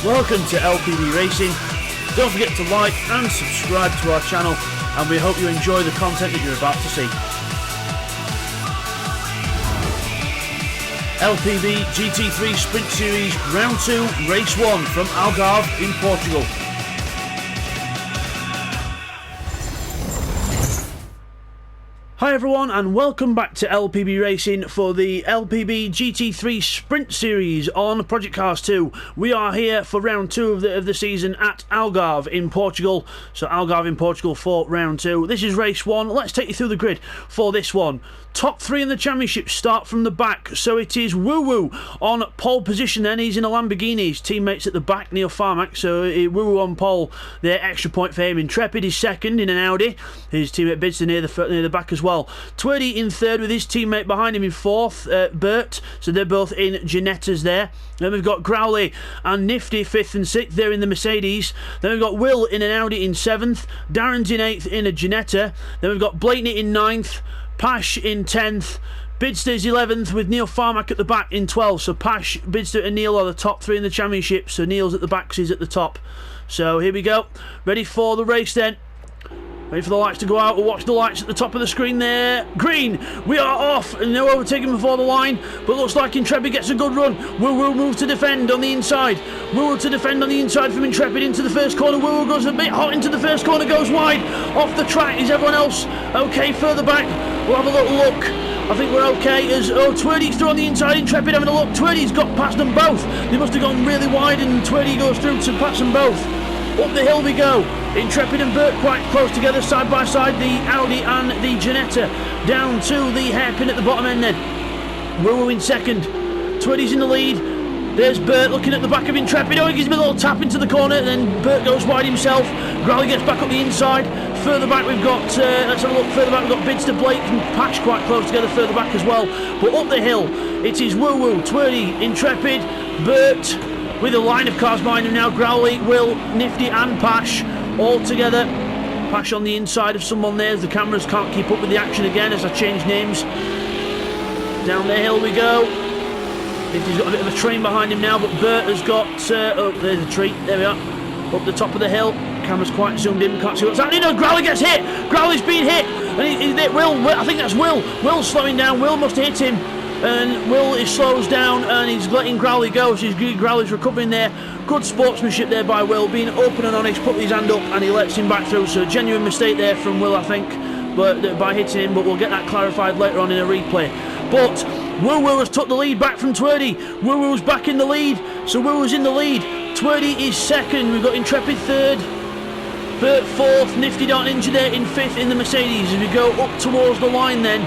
Welcome to LPB Racing. Don't forget to like and subscribe to our channel, and we hope you enjoy the content that you're about to see. LPB GT3 Sprint Series Round 2 Race 1 from Algarve in Portugal. Hi everyone, and welcome back to LPB Racing for the LPB GT3 Sprint Series on Project Cars 2. We are here for round 2 of the season at Algarve in Portugal. So Algarve in Portugal for round 2. This is race 1. Let's take you through the grid for this one. Top 3 in the championship start from the back. So it is Woo Woo on pole position then. He's in a Lamborghini. His teammates at the back, Neil Farmack. So Woo Woo on pole. The extra point for him. Intrepid is second in an Audi. His teammate Bidster near the back as well. Twerdy in third with his teammate behind him in fourth, Bert. So they're both in Ginettas there. Then we've got Growley and Nifty 5th and 6th. They're in the Mercedes. Then we've got Will in an Audi in 7th. Darren's in 8th in a Ginetta. Then we've got Blakeney in 9th. Pash in 10th. Bidster's 11th with Neil Farmack at the back in 12th. So Pash, Bidster and Neil are the top 3 in the championship. So Neil's at the back, so he's at the top. So here we go. Ready for the race then. Wait for the lights to go out. We'll watch the lights at the top of the screen there. Green, we are off, and no overtaking before the line, but looks like Intrepid gets a good run. Woo Woo moves to defend on the inside. Woo Woo to defend on the inside from Intrepid into the first corner. Woo Woo goes a bit hot into the first corner, goes wide. Off the track is everyone else. Okay, further back, we'll have a little look. I think we're okay as Twerdy's through on the inside. Intrepid having a look. Twerdy's got past them both. They must have gone really wide, and Twerdy goes through to pass them both. Up the hill we go. Intrepid and Burt quite close together, side by side, the Audi and the Ginetta. Down to the hairpin at the bottom end then. Woo Woo in second. Twerdy's in the lead. There's Burt looking at the back of Intrepid. Oh, he gives him a little tap into the corner, then Burt goes wide himself. Growley gets back up the inside. Further back we've got, let's have a look, further back we've got Bidster, Blake and Patch quite close together further back as well. But up the hill, it is Woo Woo, Twerdy, Intrepid, Burt, with a line of cars behind him now. Growley, Will, Nifty and Pash all together. Pash on the inside of someone there as the cameras can't keep up with the action again as I change names. Down the hill we go. Nifty's got a bit of a train behind him now, but Burt has got, oh, there's a tree, there we are. Up the top of the hill, camera's quite zoomed in, we can't see what's happening. No, Growley gets hit! Growley's been hit! And he Will, I think that's Will. Will's slowing down, Will must have hit him. And Will slows down and he's letting Growley go, so Growley's recovering there. Good sportsmanship there by Will, being open and honest, put his hand up and he lets him back through. So a genuine mistake there from Will, I think, but by hitting him, but we'll get that clarified later on in a replay. But Woo Woo has took the lead back from Twerdy. Woo Woo's back in the lead, so Woo Woo's in the lead. Twerdy is second, we've got Intrepid third, Burt fourth, Nifty Dot Ninja there in fifth in the Mercedes. As we go up towards the line then,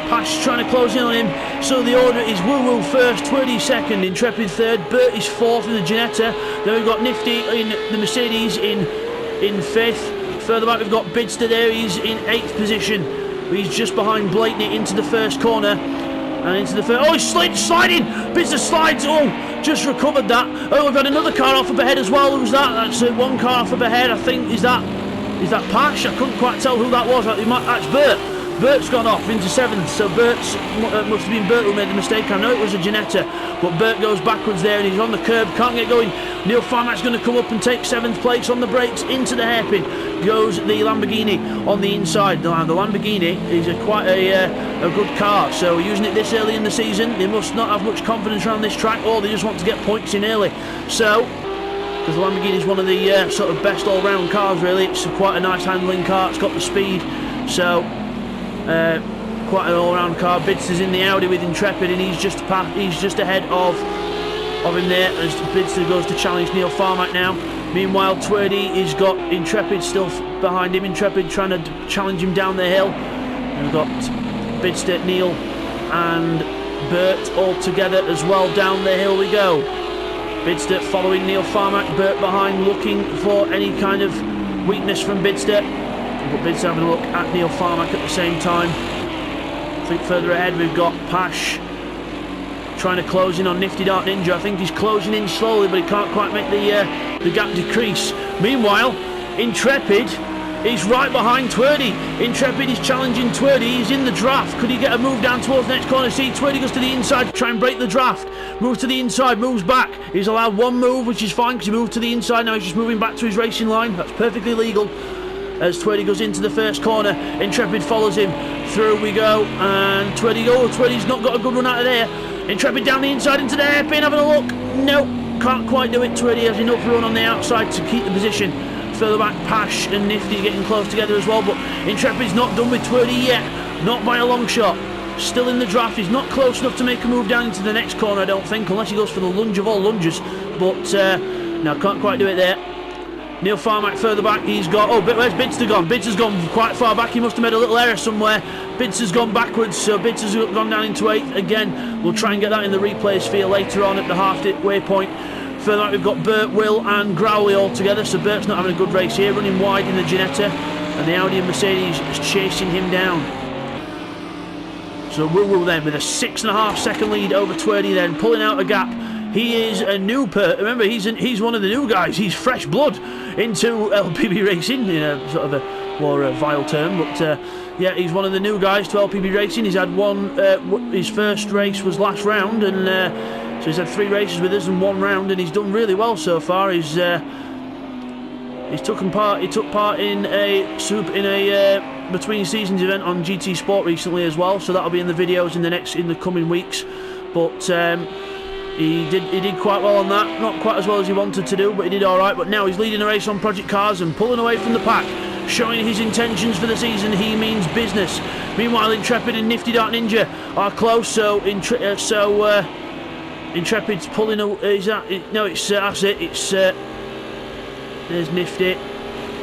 Pash trying to close in on him, so the order is Woo Woo first, Twerdy second, Intrepid third, Burt is fourth in the Ginetta. Then we've got Nifty in the Mercedes in fifth. Further back we've got Bidster there, he's in 8th position. He's just behind Blakeney into the first corner. And into the first, oh, he's sliding! Bidster slides, oh, just recovered that. Oh, we've got another car off up ahead as well. Who's that? That's one car off up ahead, I think. Is that Pash? I couldn't quite tell who that was. That's Burt. Burt's gone off into 7th, so Burt's must have been Burt who made the mistake. I know it was a Ginetta, but Burt goes backwards there and he's on the curb, can't get going. Neil Farmack's going to come up and take 7th place on the brakes. Into the hairpin goes the Lamborghini on the inside. The Lamborghini is quite a good car, so using it this early in the season, they must not have much confidence around this track, or they just want to get points in early. So, because the Lamborghini is one of the sort of best all-round cars really, it's quite a nice handling car, it's got the speed, so quite an all-round car. Bidster's in the Audi with Intrepid and he's just ahead of him there as Bidster goes to challenge Neil Farmack now. Meanwhile Twerdy has got Intrepid still behind him, Intrepid trying to challenge him down the hill. And we've got Bidster, Neil and Burt all together as well. Down the hill we go. Bidster following Neil Farmack, Burt behind looking for any kind of weakness from Bidster. But Bidster having a look at Neil Farmack at the same time. I think further ahead we've got Pash trying to close in on Nifty Dart Ninja. I think he's closing in slowly, but he can't quite make the gap decrease. Meanwhile, Intrepid He's right behind Twerdy. Intrepid is challenging Twerdy. He's in the draft. Could he get a move down towards the next corner? See, Twerdy goes to the inside to try and break the draft. Moves to the inside, moves back. He's allowed one move, which is fine because he moved to the inside. Now he's just moving back to his racing line. That's perfectly legal. As Twerdy goes into the first corner, Intrepid follows him. Through we go, and Twerdy's not got a good run out of there. Intrepid down the inside into the hairpin, having a look. No, can't quite do it. Twerdy has enough run on the outside to keep the position. Further back, Pash and Nifty getting close together as well, but Intrepid's not done with Twerdy yet. Not by a long shot. Still in the draft. He's not close enough to make a move down into the next corner, I don't think, unless he goes for the lunge of all lunges. But no, can't quite do it there. Neil Farmack further back. He's got... Oh, where's Bidster gone? Bidster's gone quite far back. He must have made a little error somewhere. Bidster's gone backwards, so Bidster's gone down into 8th. Again, we'll try and get that in the replay sphere later on at the halfway point. Further back, we've got Burt, Will and Growley all together, so Burt's not having a good race here, running wide in the Ginetta, and the Audi and Mercedes is chasing him down. So Will then with a 6.5 second lead over Twerdy, then pulling out a gap. He is a new remember, he's one of the new guys. He's fresh blood into LPB racing, in a sort of a more vile term, but yeah, he's one of the new guys to LPB racing. He's had one. His first race was last round, and so he's had 3 races with us and 1 round, and he's done really well so far. He took part in a between seasons event on GT Sport recently as well. So that'll be in the videos in the coming weeks. But he did quite well on that. Not quite as well as he wanted to do, but he did all right. But now he's leading a race on Project Cars and pulling away from the pack, showing his intentions for the season. He means business. Meanwhile, Intrepid and Nifty Dark Ninja are close. So Intrepid's pulling away. That's it. It's there's Nifty.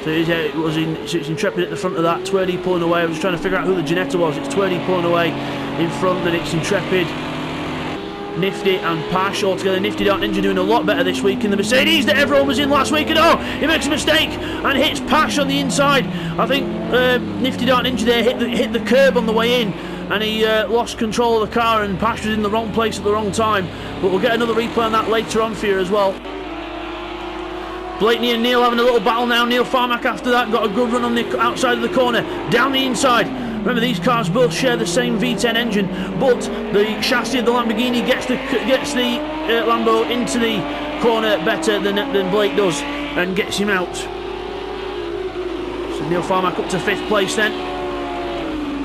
So it's Intrepid at the front of that. Twerdy pulling away. I was trying to figure out who the Ginetta was. It's Twerdy pulling away in front. Then it's Intrepid, Nifty and Pash all together. Nifty Dark Ninja doing a lot better this week in the Mercedes that everyone was in last week. And oh, he makes a mistake and hits Pash on the inside. I think Nifty Dark Ninja there hit the curb on the way in, and he lost control of the car, and Pash was in the wrong place at the wrong time. But we'll get another replay on that later on for you as well. Blakeney and Neil having a little battle now. Neil Farmack after that got a good run on the outside of the corner, down the inside. Remember, these cars both share the same V10 engine, but the chassis of the Lamborghini gets the Lambo into the corner better than Blake does, and gets him out. So Neil Farmack up to 5th place then.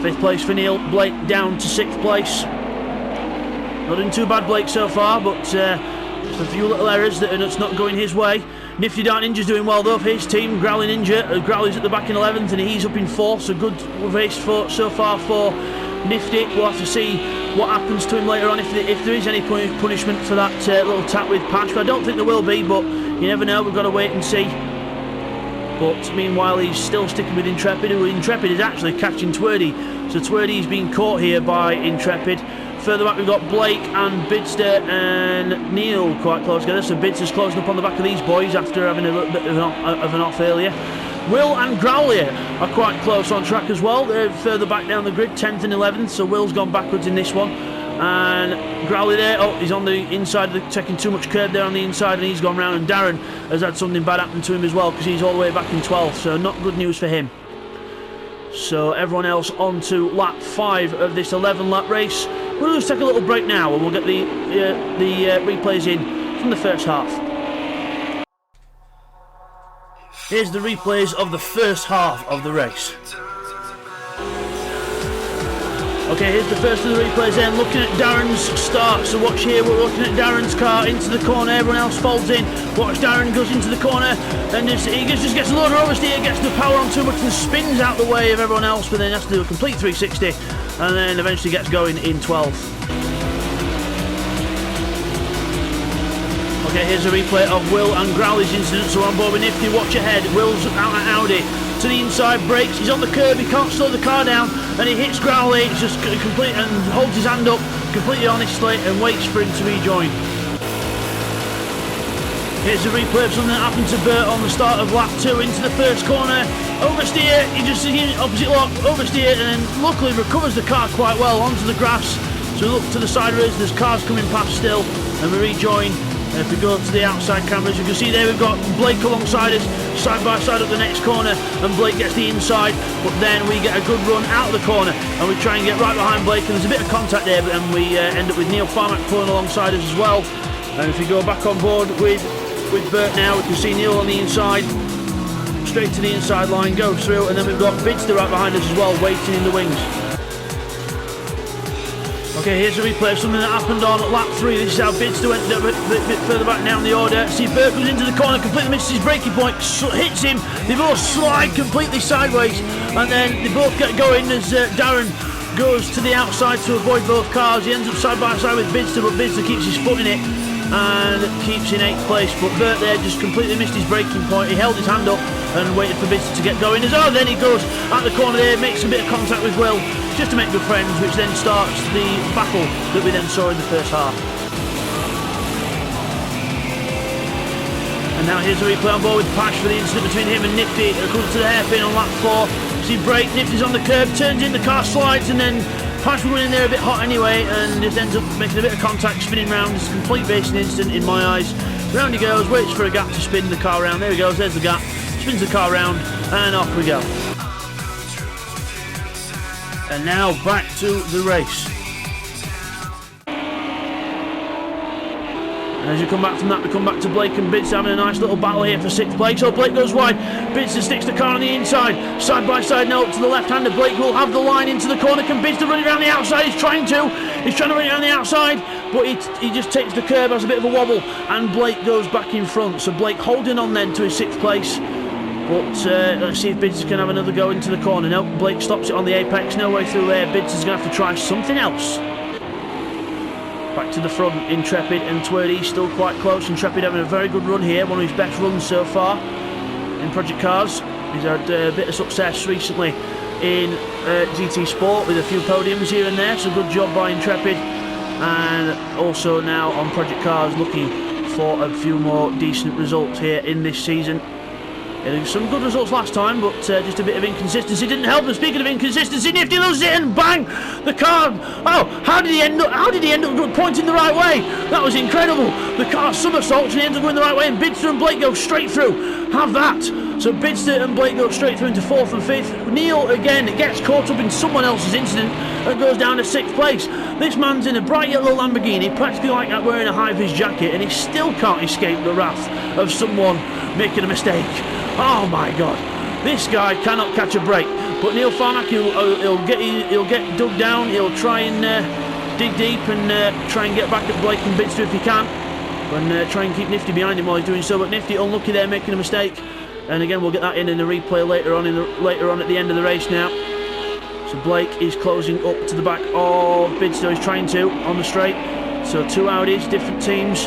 5th place for Neil. Blake down to 6th place. Not doing too bad, Blake, so far, but just a few little errors that it's not going his way. Nifty Dark Ninja's doing well though for his team. Growly Ninja, Growly's at the back in 11th, and he's up in 4th. So good race so far for Nifty. We'll have to see what happens to him later on, if there is any punishment for that little tap with Pash. But I don't think there will be, but you never know. We've got to wait and see. But meanwhile, he's still sticking with Intrepid, who Intrepid is actually catching Twerdy. So Twerdy's been caught here by Intrepid. Further back, we've got Blake and Bidster and Neil quite close together. So Bidster's closing up on the back of these boys after having a little bit of an off earlier. Will and Growley are quite close on track as well. They're further back down the grid, 10th and 11th. So Will's gone backwards in this one. And Growley there, oh, he's on the inside, taking too much curb there on the inside, and he's gone round. And Darren has had something bad happen to him as well, because he's all the way back in 12th. So not good news for him. So everyone else on to lap 5 of this 11-lap race. We'll just take a little break now, and we'll get the replays in from the first half. Here's the replays of the first half of the race. Okay, here's the first of the replays then, looking at Darren's start. So watch here, we're looking at Darren's car into the corner, everyone else folds in. Watch, Darren goes into the corner, and he just gets a load of oversteer, gets the power on too much and spins out the way of everyone else, but then has to do a complete 360, and then eventually gets going in 12th. Okay, here's a replay of Will and Growley's incident, so on board with Nifty, watch ahead. Will's out at Audi, to the inside, brakes, he's on the curb, he can't slow the car down, and he hits Growley, it's just complete, and holds his hand up completely honestly and waits for him to rejoin. Here's a replay of something that happened to Burt on the start of lap 2 into the first corner. Oversteer, he just opposite lock, oversteer, and then luckily recovers the car quite well onto the grass. So we look to the side of us, there's cars coming past still, and we rejoin If we go to the outside cameras, you can see there we've got Blake alongside us, side by side up the next corner, and Blake gets the inside, but then we get a good run out of the corner, and we try and get right behind Blake, and there's a bit of contact there, but then we end up with Neil Farmack pulling alongside us as well. And if we go back on board with Bert now, we can see Neil on the inside, straight to the inside line, go through, and then we've got Bidster right behind us as well, waiting in the wings. Okay, here's a replay of something that happened on lap 3. This is how Bidster went a bit further back down the order. See, Bert goes into the corner, completely misses his braking point, hits him. They both slide completely sideways, and then they both get going as Darren goes to the outside to avoid both cars. He ends up side by side with Bidster, but Bidster keeps his foot in it and keeps in 8th place. But Bert there just completely missed his braking point. He held his hand up and waited for Bidster to get going. Then he goes out the corner there, makes a bit of contact with Will, just to make good friends, which then starts the battle that we then saw in the first half. And now here's a replay on board with Pash for the incident between him and Nifty. Comes to the hairpin on lap 4. See brake, Nifty's on the curb, turns in, the car slides, and then Pash will run in there a bit hot anyway, and just ends up making a bit of contact, spinning round. It's a complete racing incident in my eyes. Round he goes, waits for a gap to spin the car round. There he goes, there's the gap. Spins the car round, and off we go. And now back to the race. And as you come back from that, we come back to Blake and Bidster having a nice little battle here for 6th place. So Blake goes wide, Bidster sticks the car on the inside, side by side now up to the left-hander. Blake will have the line into the corner. Can Bidster run it around the outside? He's trying to run it around the outside, but he just takes the curb, has a bit of a wobble, and Blake goes back in front. So Blake holding on then to his 6th place. But let's see if Bidster can have another go into the corner. No, Blake stops it on the apex, no way through there. Bidster's going to have to try something else. Back to the front, Intrepid and Twerdy still quite close. Intrepid having a very good run here, one of his best runs so far in Project Cars. He's had a bit of success recently in GT Sport with a few podiums here and there, so good job by Intrepid. And also now on Project Cars looking for a few more decent results here in this season. Some good results last time, but just a bit of inconsistency didn't help. And speaking of inconsistency, Nifty loses it and bang! The car. Oh, how did he end up pointing the right way? That was incredible. The car somersaults and he ends up going the right way, and Bidster and Blake go straight through. Have that. So Bidster and Blake go straight through into 4th and 5th. Neil again gets caught up in someone else's incident and goes down to 6th place. This man's in a bright yellow Lamborghini, practically like that, wearing a high-vis jacket, and he still can't escape the wrath of someone making a mistake. Oh my God, this guy cannot catch a break. But Neil Farmack, he'll get dug down. He'll try and dig deep and try and get back at Blake and Bidster if he can, and try and keep Nifty behind him while he's doing so. But Nifty unlucky there, making a mistake. And again, we'll get that in the replay later on at the end of the race now. So Blake is closing up to the back of Bidster. He's trying to on the straight. So 2 Audis, different teams.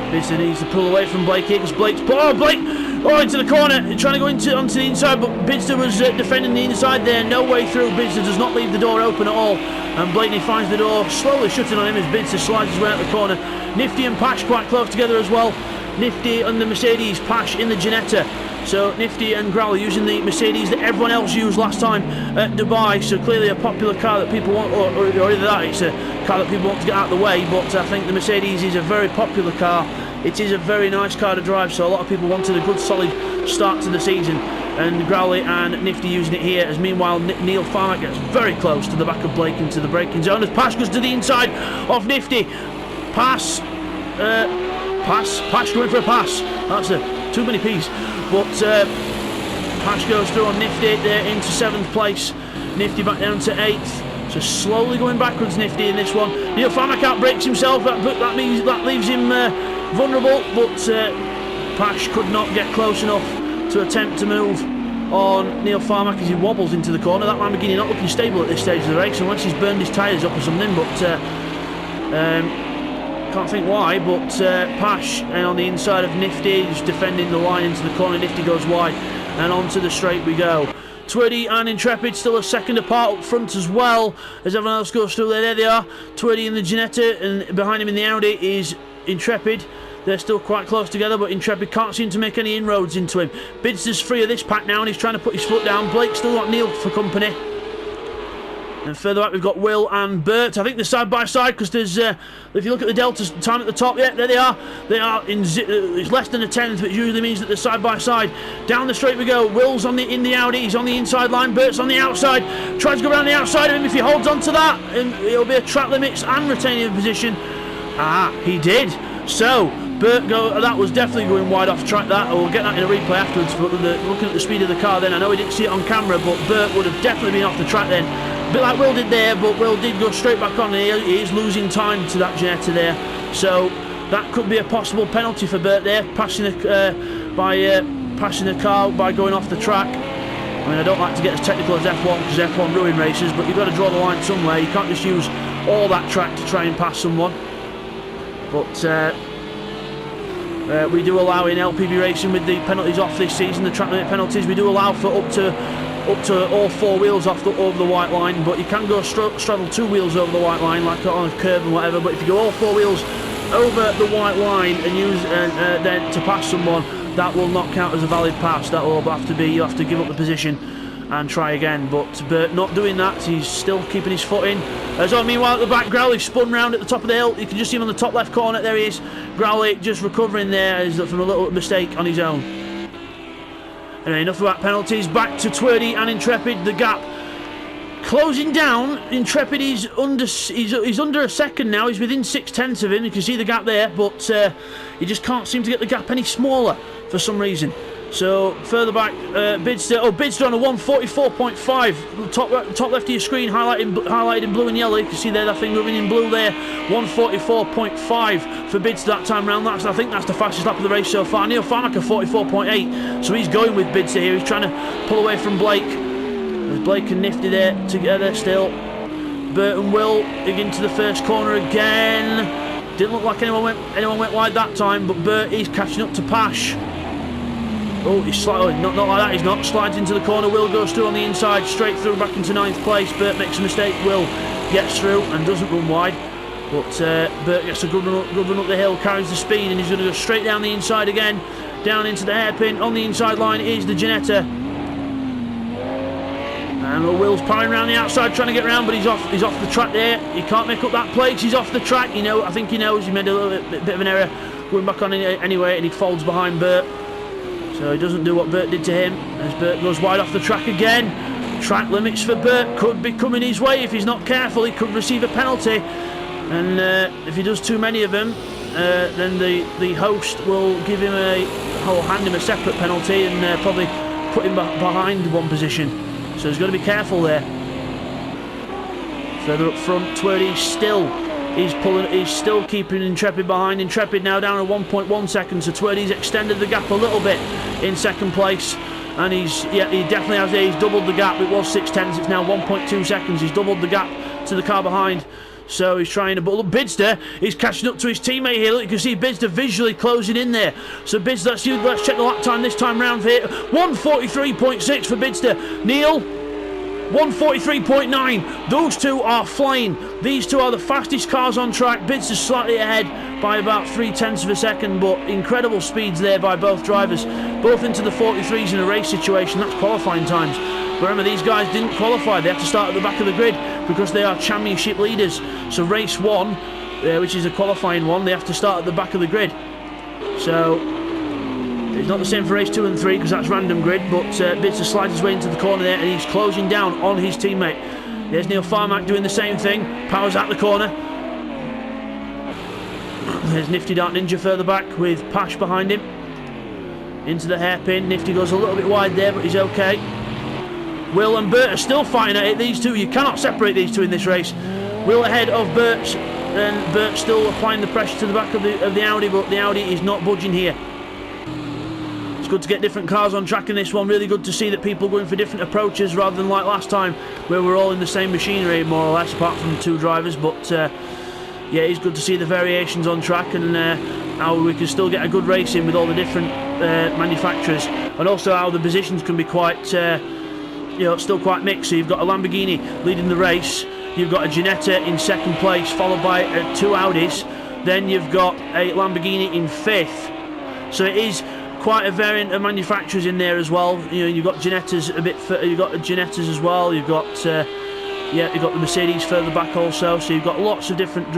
Bidster needs to pull away from Blake here because Blake into the corner, trying to go onto the inside, but Bidster was defending the inside there, no way through. Bidster does not leave the door open at all, and Blakeney finds the door slowly shutting on him as Bidster slides his way out the corner. Nifty and Pash quite close together as well. Nifty and the Mercedes, Pash in the Ginetta. So Nifty and Growler using the Mercedes that everyone else used last time at Dubai. So clearly a popular car that people want, or either that it's a car that people want to get out of the way. But I think the Mercedes is a very popular car. It is a very nice car to drive, so a lot of people wanted a good solid start to the season. And Growley and Nifty using it here, as meanwhile Neil Farmack gets very close to the back of Blake into the braking zone as Pash goes to the inside of Nifty. Pass going for a pass. That's too many P's. But Pash goes through on Nifty there into 7th place. Nifty back down to 8th. So slowly going backwards, Nifty in this one. Neil Farmack outbrakes himself. That leaves him vulnerable, but Pash could not get close enough to attempt to move on Neil Farmack as he wobbles into the corner. That Lamborghini not looking stable at this stage of the race unless he's burned his tyres up or something, but can't think why. But Pash on the inside of Nifty just defending the line into the corner. Nifty goes wide and onto the straight we go. Twirdy and Intrepid still a second apart up front as well as everyone else goes through there. There they are, Twirdy in the Ginetta, and behind him in the Audi is Intrepid. They're still quite close together, but Intrepid can't seem to make any inroads into him. Bidster's free of this pack now and he's trying to put his foot down. Blake's still got Neil for company. And further back we've got Will and Bert. I think they're side by side because there's, if you look at the delta time at the top, yeah, there they are. They are it's less than a tenth, which usually means that they're side by side. Down the straight we go. Will's in the Audi. He's on the inside line. Bert's on the outside. Tries to go around the outside of him. If he holds on to that, and it'll be a track limits and retaining position. Ah, he did. So that was definitely going wide off track. That we'll get that in a replay afterwards. But looking at the speed of the car, then I know we didn't see it on camera, but Bert would have definitely been off the track then. A bit like Will did there, but Will did go straight back on. He is losing time to that Ginetta there, so that could be a possible penalty for Bert there, passing the car by going off the track. I mean, I don't like to get as technical as F1 because F1 ruin races, but you've got to draw the line somewhere. You can't just use all that track to try and pass someone. But we do allow in LPB racing with the penalties off this season, the track limit penalties. We do allow for up to all 4 wheels over the white line, but you can go straddle 2 wheels over the white line, like on a curve and whatever. But if you go all 4 wheels over the white line and use then to pass someone, that will not count as a valid pass. That will have to be, you have to give up the position and try again. But Bert not doing that. He's still keeping his foot in. Meanwhile at the back, Growley spun round at the top of the hill. You can just see him on the top left corner. There he is. Growley just recovering there from a little mistake on his own. Anyway, enough about penalties. Back to Twerdy and Intrepid. The gap closing down. Intrepid is he's under a second now. He's within 6/10 of him. You can see the gap there, but he just can't seem to get the gap any smaller for some reason. So further back, Bidster on a 144.5. Top left of your screen, highlighted in blue and yellow. You can see there that thing moving in blue there. 144.5 for Bidster that time round. I think that's the fastest lap of the race so far. Neil Farmaker 44.8. So he's going with Bidster here. He's trying to pull away from Blake. There's Blake and Nifty there together still. Bert and Will dig into the first corner again. Didn't look like anyone went wide that time, but Bert is catching up to Pash. Oh, he's not like that, he's not. Slides into the corner, Will goes through on the inside, straight through back into 9th place. Bert makes a mistake, Will gets through and doesn't run wide. But Bert gets a good run up the hill, carries the speed, and he's going to go straight down the inside again, down into the hairpin. On the inside line is the Ginetta. And Will's powering around the outside trying to get round, but he's off the track there. He can't make up that place, he's off the track. I think he knows he made a little bit of an error going back on anyway, and he folds behind Bert. So he doesn't do what Bert did to him, as Bert goes wide off the track again. Track limits for Bert could be coming his way. If he's not careful, he could receive a penalty. And if he does too many of them, then the host will hand him a separate penalty and probably put him behind one position. So he's got to be careful there. Further up front, Twerdy he's still keeping Intrepid behind. Intrepid now down to 1.1 seconds, so Twerdy's extended the gap a little bit in second place, and he definitely has there. He's doubled the gap. It was 6/10, it's now 1.2 seconds. He's doubled the gap to the car behind, so he's trying to. But look, Bidster is catching up to his teammate here. Look, you can see Bidster visually closing in there. So Bidster, let's check the lap time this time round for it. 143.6 for Bidster. Neil, 143.9. Those two are flying. These two are the fastest cars on track. Bidster's slightly ahead by about 0.3 of a second, but incredible speeds there by both drivers, both into the 43s in a race situation. That's qualifying times. Remember, these guys didn't qualify. They have to start at the back of the grid because they are championship leaders. So race 1, which is a qualifying one, they have to start at the back of the grid. So it's not the same for race 2 and 3 because that's random grid, but Bidster slides his way into the corner there and he's closing down on his teammate. There's Neil Farmack doing the same thing, powers out the corner. There's Nifty Dark Ninja further back with Pash behind him. Into the hairpin, Nifty goes a little bit wide there, but he's okay. Will and Bert are still fighting at it, these two. You cannot separate these two in this race. Will ahead of Bert, and Bert still applying the pressure to the back of the Audi, but the Audi is not budging here. It's good to get different cars on track in this one. Really good to see that people are going for different approaches rather than like last time where we're all in the same machinery more or less, apart from 2 drivers. But yeah, it's good to see the variations on track and how we can still get a good race in with all the different manufacturers, and also how the positions can be quite still quite mixed. So you've got a Lamborghini leading the race, you've got a Ginetta in second place followed by 2 Audis, then you've got a Lamborghini in 5th. So it is quite a variant of manufacturers in there as well. You've got Ginettas you've got Ginettas as well. You've got Yeah, you've got the Mercedes further back also, so you've got lots of different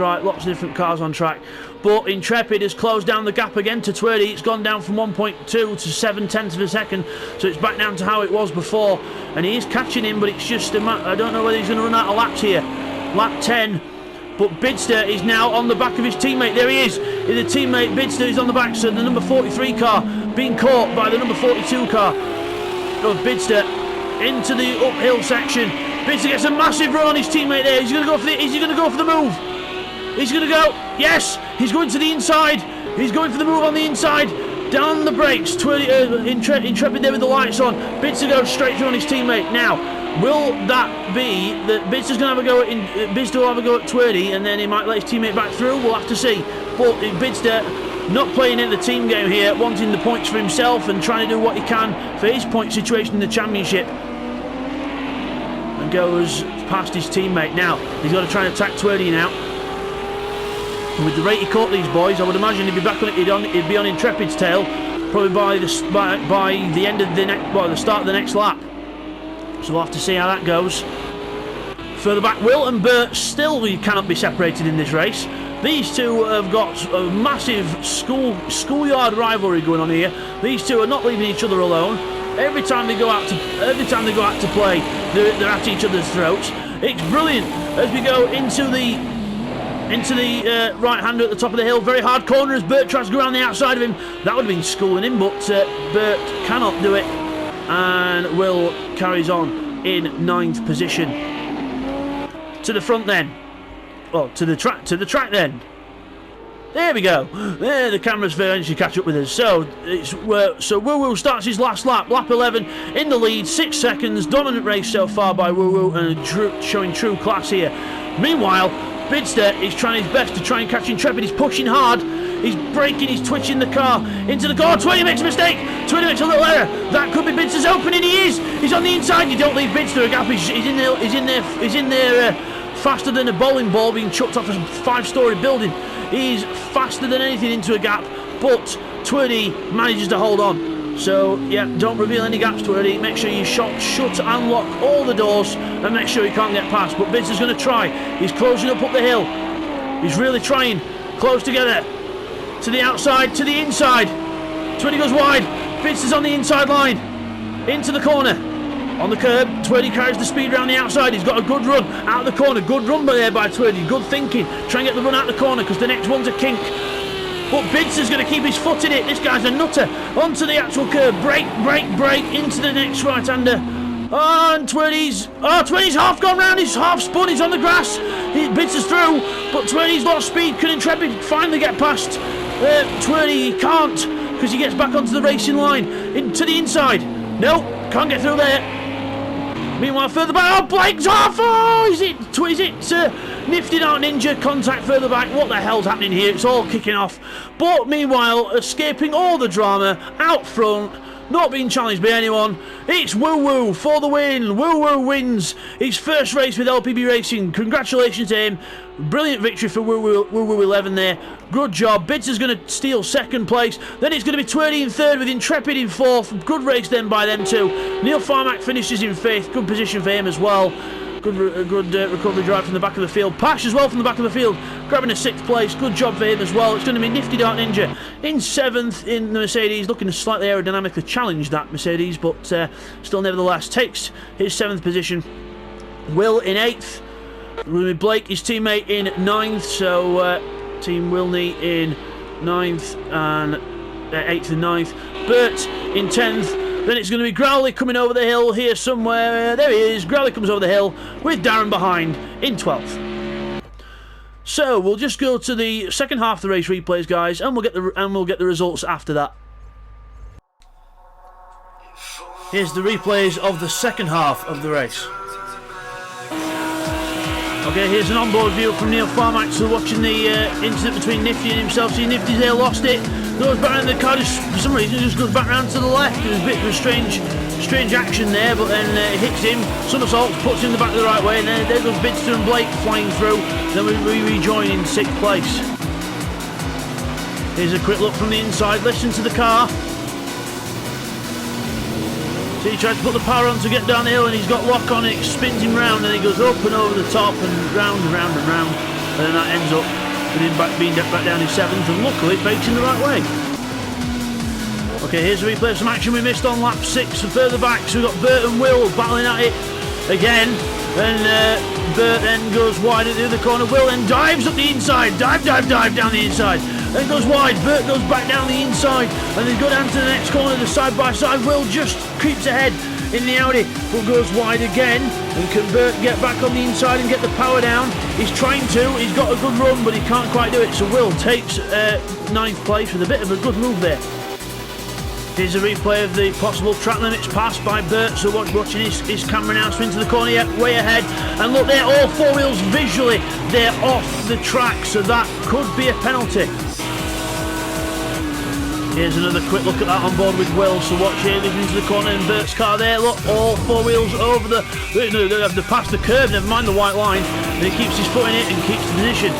cars on track. But Intrepid has closed down the gap again to Twerdy. It's gone down from 1.2 to 0.7 of a second, so it's back down to how it was before. And he is catching him, but it's just I don't know whether he's going to run out of laps here. Lap 10. But Bidster is now on the back of his teammate. There he is. The teammate Bidster is on the back, so the number 43 car being caught by the number 42 car of Bidster into the uphill section. Bidster gets a massive run on his teammate there. Is he going to go for the move? He's going to go. Yes, he's going to the inside. He's going for the move on the inside. Down the brakes. Intrepid there with the lights on. Bidster goes straight through on his teammate. Now, will that be that Bidster's going to have a go at Bidster will have a go at Twerdy, and then he might let his teammate back through? We'll have to see. But Bidster not playing in the team game here, wanting the points for himself and trying to do what he can for his point situation in the championship. And goes past his teammate. Now, he's got to try and attack Twerdy now. And with the rate he caught these boys, I would imagine he'd be back on it. He'd be on Intrepid's tail, probably by the end of the start of the next lap. So we'll have to see how that goes. Further back, Will and Bert still cannot be separated in this race. These two have got a massive schoolyard rivalry going on here. These two are not leaving each other alone. Every time they go out to play, they're at each other's throats. It's brilliant as we go into the right-hander at the top of the hill. Very hard corner as Bert tries to go around the outside of him. That would have been schooling him, but Bert cannot do it. And Will carries on in 9th position. To the front then. Well, to the track then. There we go. There, the cameras eventually catch up with us. So Woo Woo starts his last lap. Lap 11 in the lead, 6 seconds. Dominant race so far by Woo Woo, and showing true class here. Meanwhile, Bidster is trying his best to try and catch Intrepid. He's pushing hard. He's braking, he's twitching the car into the car. Twerdy makes a mistake. Twerdy makes a little error. That could be Bidster's opening. He is. He's on the inside. You don't leave Bidster a gap. He's in there faster than a bowling ball being chucked off a 5-storey building. He's faster than anything into a gap, but Twerdy manages to hold on. So, yeah, don't reveal any gaps, Twerdy. Make sure you shut and lock all the doors and make sure he can't get past. But Bidster's going to try. He's closing up the hill. He's really trying. Close together. To the outside, to the inside. Twerdy goes wide. Bidster's on the inside line. Into the corner. On the curb, Twerdy carries the speed around the outside. He's got a good run out of the corner. Good run there by Twerdy. Good thinking. Try and get the run out of the corner because the next one's a kink. But Bidster's going to keep his foot in it. This guy's a nutter. Onto the actual curb. Brake into the next right-hander. Oh, and Twerdy's half gone round. He's half spun. He's on the grass. Bidster's through, but Twerdy's lost speed. Can Intrepid finally get past Twerdy? He can't because he gets back onto the racing line. Into the inside. No, can't get through there. Meanwhile, further back, Blake's off! Oh, is it Nifty Dark Ninja contact further back? What the hell's happening here? It's all kicking off. But meanwhile, escaping all the drama, out front, not being challenged by anyone, it's Woo Woo for the win. Woo Woo wins his first race with LPB Racing. Congratulations to him. Brilliant victory for Woo Woo 11 there. Good job. Bidster's going to steal 2nd place. Then it's going to be Twerdy in 3rd with Intrepid in 4th. Good race then by them too. Neil Farmack finishes in 5th. Good position for him as well. Good recovery drive from the back of the field. Pash as well from the back of the field, grabbing a 6th place. Good job for him as well. It's going to be Nifty Dark Ninja in 7th in the Mercedes, looking to slightly aerodynamically challenge that Mercedes, but still nevertheless takes his 7th position. Will in 8th. Blake, his teammate, in 9th. So Team Wilney in 9th and 8th and 9th. Bert in 10th. Then it's going to be Growley coming over the hill here somewhere. There he is. Growley comes over the hill with Darren behind in 12th. So we'll just go to the second half of the race replays, guys, and we'll get the results after that. Here's the replays of the second half of the race. Okay, here's an onboard view from Neil Farmack. So watching the incident between Nifty and himself. See, Nifty's there, lost it. Goes back around the car, just for some reason just goes back round to the left. There's a bit of a strange action there, but then it hits him, somersaults, puts him in the back the right way, and then there goes Bidster and Blake flying through. Then we rejoin in 6th place. Here's a quick look from the inside. Listen to the car. So he tries to put the power on to get down the hill, and he's got lock on it, spins him round, and he goes up and over the top and round and round and round, and then that ends up with him being back down in 7th, and luckily fakes in the right way. Okay, here's a replay of some action we missed on lap 6 further back. So we've got Bert and Will battling at it again, and Bert then goes wide at the other corner. Will then dives up the inside, dive down the inside, then goes wide. Bert goes back down the inside, and then go down to the next corner, the side by side. Will just creeps ahead in the Audi, but goes wide again. And can Bert get back on the inside and get the power down? He's trying to, he's got a good run, but he can't quite do it. So Will takes 9th place with a bit of a good move there. Here's a replay of the possible track limits passed by Bert. So watching his camera now, spin to the corner, yet way ahead. And look, they're all 4 wheels visually, they're off the track, so that could be a penalty. Here's another quick look at that on board with Will. So watch here, looking into the corner, and Bert's car there. Look, all 4 wheels over the... They've passed the curve, never mind the white line. And he keeps his foot in it and keeps the position.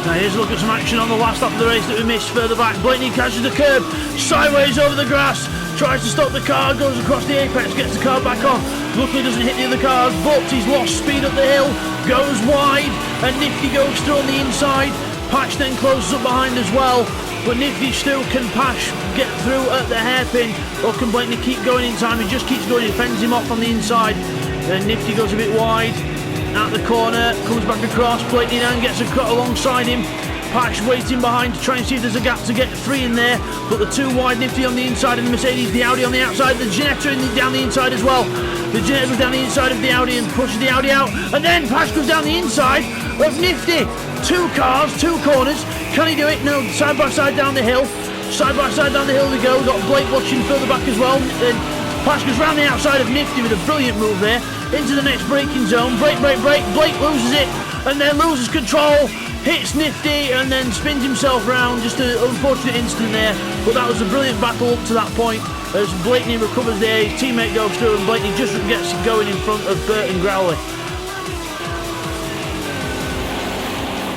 Now here's a look at some action on the last lap of the race that we missed further back. Blaney catches the curb, sideways over the grass, tries to stop the car, goes across the apex, gets the car back on. Luckily doesn't hit the other cars, but he's lost speed up the hill, goes wide, and Nifty goes through on the inside. Patch then closes up behind as well, but Nifty still can Patch get through at the hairpin, or can Blaney keep going in time? He just keeps going, he fends him off on the inside. Then Nifty goes a bit wide. Out the corner, comes back across, Blaney now gets alongside him. Patch waiting behind to try and see if there's a gap to get 3 in there, but the 2 wide, Nifty on the inside of the Mercedes, the Audi on the outside, the Ginetta down the inside as well. The Ginetta goes down the inside of the Audi and pushes the Audi out, and then Patch goes down the inside of Nifty. 2 cars, 2 corners, can he do it? No, side by side down the hill. Side by side down the hill they go. We've got Blake watching further back as well. And Patch goes round the outside of Nifty with a brilliant move there. Into the next braking zone, brake, Blake loses it, and then loses control, hits Nifty, and then spins himself round. Just an unfortunate instant there, but that was a brilliant battle up to that point. As Blakeney recovers there, his teammate goes through, and Blakeney just gets going in front of Bert and Growley.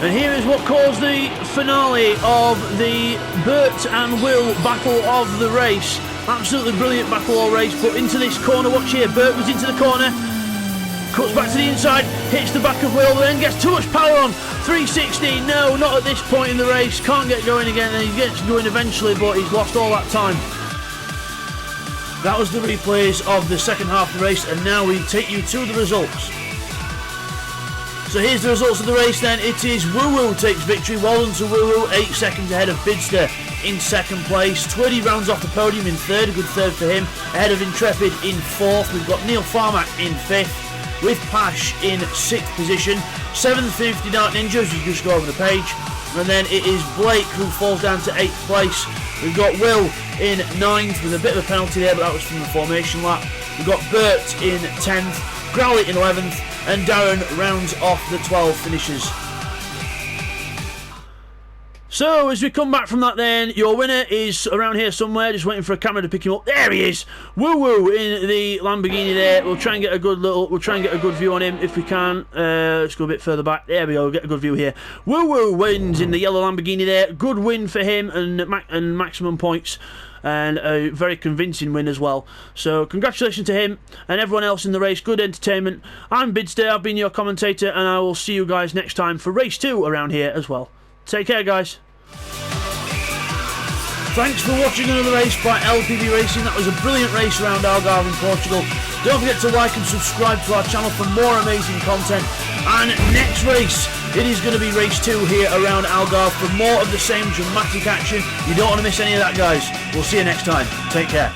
And here is what caused the finale of the Bert and Will battle of the race. Absolutely brilliant battle all race, but into this corner, watch here, Bert was into the corner, cuts back to the inside, hits the back of Will, then gets too much power on, 360, no, not at this point in the race, can't get going again, and he gets going eventually, but he's lost all that time. That was the replays of the second half of the race, and now we take you to the results. So here's the results of the race then. It is Woo Woo takes victory, well done to Woo Woo, 8 seconds ahead of Bidster in 2nd place. Twitty rounds off the podium in 3rd, a good 3rd for him, ahead of Intrepid in 4th. We've got Neil Farmack in 5th, with Pash in 6th position. 7th, 50 Dark Ninjas, you just go over the page. And then it is Blake who falls down to 8th place. We've got Will in 9th with a bit of a penalty there, but that was from the formation lap. We've got Bert in 10th, Growley in 11th, and Darren rounds off the 12 finishes. So as we come back from that then, your winner is around here somewhere, just waiting for a camera to pick him up. There he is, Woo Woo in the Lamborghini there. We'll try and get a good view on him if we can. Let's go a bit further back. There we go, get a good view here. Woo Woo wins in the yellow Lamborghini there. Good win for him, and maximum points, and a very convincing win as well. So congratulations to him and everyone else in the race. Good entertainment. I'm Bidster, I've been your commentator, and I will see you guys next time for race 2 around here as well. Take care, guys. Thanks for watching another race by LPB Racing. That was a brilliant race around Algarve in Portugal. Don't forget to like and subscribe to our channel for more amazing content. And next race, it is going to be race 2 here around Algarve for more of the same dramatic action. You don't want to miss any of that, guys. We'll see you next time. Take care.